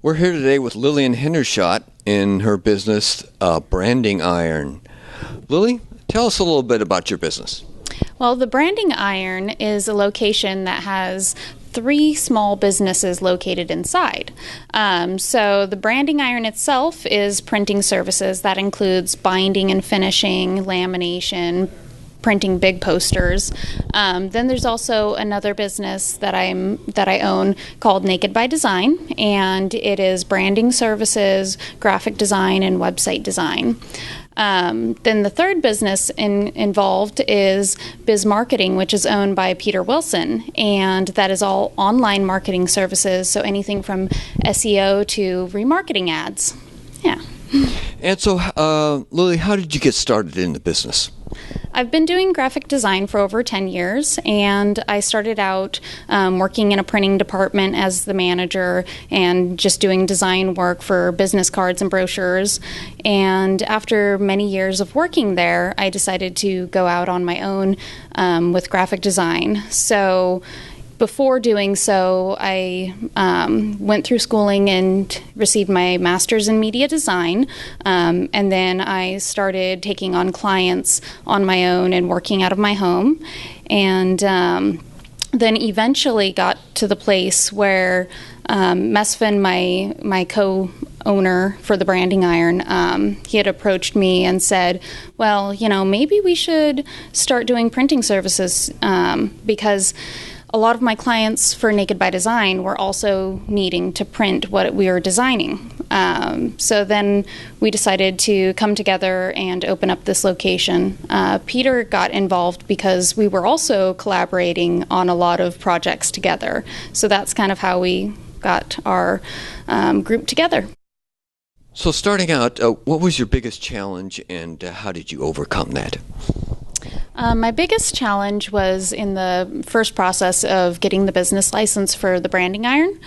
We're here today with Lillyan Hendershot in her business, Branding Iron. Lily, tell us a little bit about your business. Well, the Branding Iron is a location that has 3 small businesses located inside. So the Branding Iron itself is printing services. That includes binding and finishing, lamination, printing big posters. Then there's also another business that I own called Naked by Design, and it is branding services, graphic design, and website design. Then the third business involved is Biz Marketing, which is owned by Peter Wilson, and that is all online marketing services, so anything from SEO to remarketing ads. Yeah. And so, Lily, how did you get started in the business? I've been doing graphic design for over 10 years, and I started out working in a printing department as the manager and just doing design work for business cards and brochures. And after many years of working there, I decided to go out on my own with graphic design. So before doing so, I went through schooling and received my master's in media design, and then I started taking on clients on my own and working out of my home, and then eventually got to the place where Mesfin, my co-owner for the Branding Iron, he had approached me and said, well, maybe we should start doing printing services because a lot of my clients for Naked by Design were also needing to print what we were designing. So then we decided to come together and open up this location. Peter got involved because we were also collaborating on a lot of projects together. So that's kind of how we got our group together. So starting out, what was your biggest challenge and how did you overcome that? My biggest challenge was in the first process of getting the business license for the Branding Iron.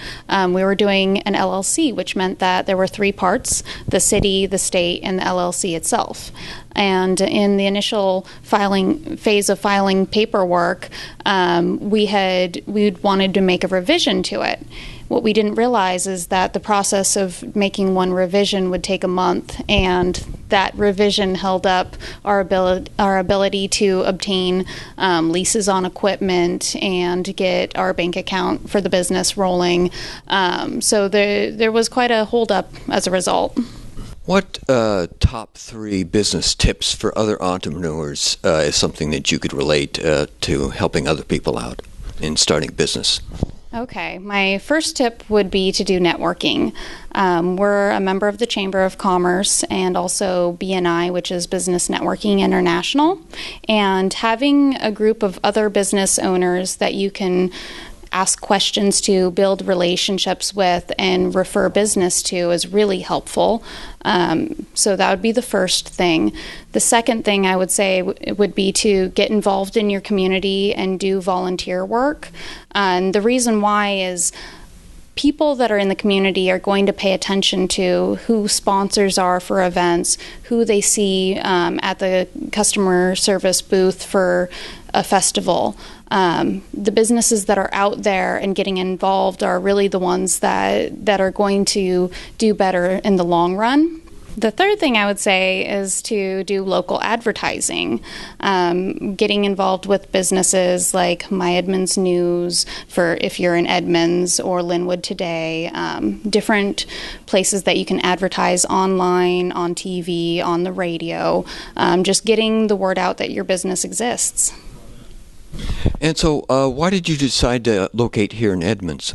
We were doing an LLC, which meant that there were 3 parts: the city, the state, and the LLC itself. And in the initial phase of filing paperwork, we'd wanted to make a revision to it. What we didn't realize is that the process of making one revision would take a month, and that revision held up our ability to obtain leases on equipment and get our bank account for the business rolling. So there was quite a holdup as a result. What top 3 business tips for other entrepreneurs is something that you could relate to helping other people out in starting business? Okay, my first tip would be to do networking. We're a member of the Chamber of Commerce and also BNI, which is Business Networking International, and having a group of other business owners that you can ask questions to, build relationships with, and refer business to is really helpful. So that would be the first thing. The second thing I would say would be to get involved in your community and do volunteer work. And the reason why is people that are in the community are going to pay attention to who sponsors are for events, who they see at the customer service booth for a festival. The businesses that are out there and getting involved are really the ones that are going to do better in the long run. The third thing I would say is to do local advertising, getting involved with businesses like My Edmonds News for if you're in Edmonds, or Linwood Today, different places that you can advertise online, on TV, on the radio, just getting the word out that your business exists. And so why did you decide to locate here in Edmonds?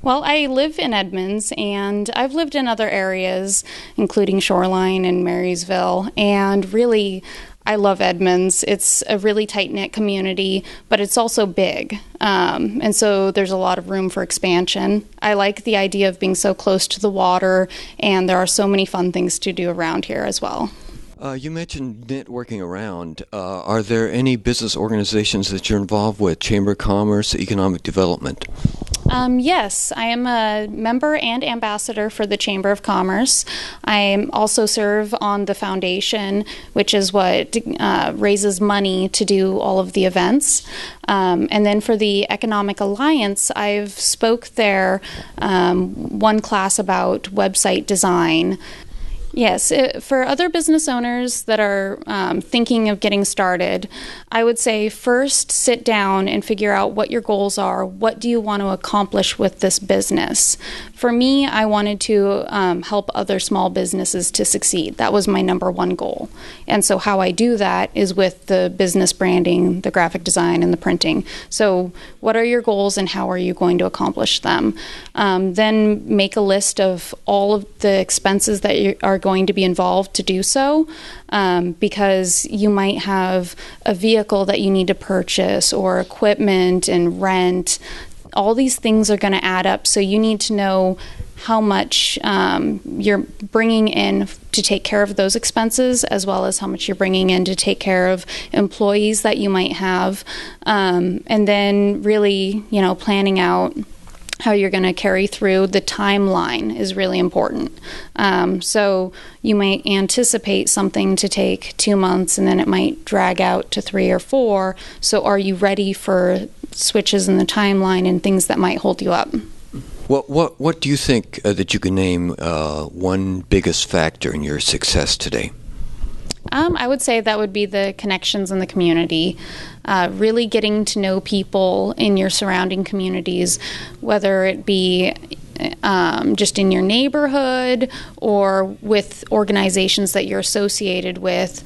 Well, I live in Edmonds, and I've lived in other areas, including Shoreline and Marysville, and really, I love Edmonds. It's a really tight-knit community, but it's also big, and so there's a lot of room for expansion. I like the idea of being so close to the water, and there are so many fun things to do around here as well. You mentioned networking around. Are there any business organizations that you're involved with, Chamber of Commerce, Economic Development? Yes, I am a member and ambassador for the Chamber of Commerce. I also serve on the foundation, which is what raises money to do all of the events. And then for the Economic Alliance, I've spoke there one class about website design. Yes, for other business owners that are thinking of getting started, I would say first sit down and figure out what your goals are. What do you want to accomplish with this business? For me, I wanted to help other small businesses to succeed. That was my number one goal. And so how I do that is with the business branding, the graphic design, and the printing. So what are your goals and how are you going to accomplish them? Then make a list of all of the expenses that you are going to be involved to do so, because you might have a vehicle that you need to purchase or equipment and rent. All these things are going to add up, so you need to know how much you're bringing in to take care of those expenses, as well as how much you're bringing in to take care of employees that you might have, and then really, planning out how you're going to carry through. The timeline is really important. So you might anticipate something to take 2 months, and then it might drag out to 3 or 4. So are you ready for switches in the timeline and things that might hold you up? What do you think that you can name one biggest factor in your success today? I would say that would be the connections in the community, really getting to know people in your surrounding communities, whether it be just in your neighborhood or with organizations that you're associated with.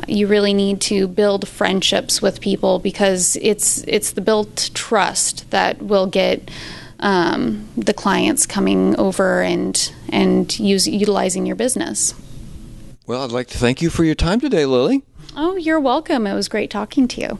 You really need to build friendships with people, because it's the built trust that will get the clients coming over and utilizing your business. Well, I'd like to thank you for your time today, Lily. Oh, you're welcome. It was great talking to you.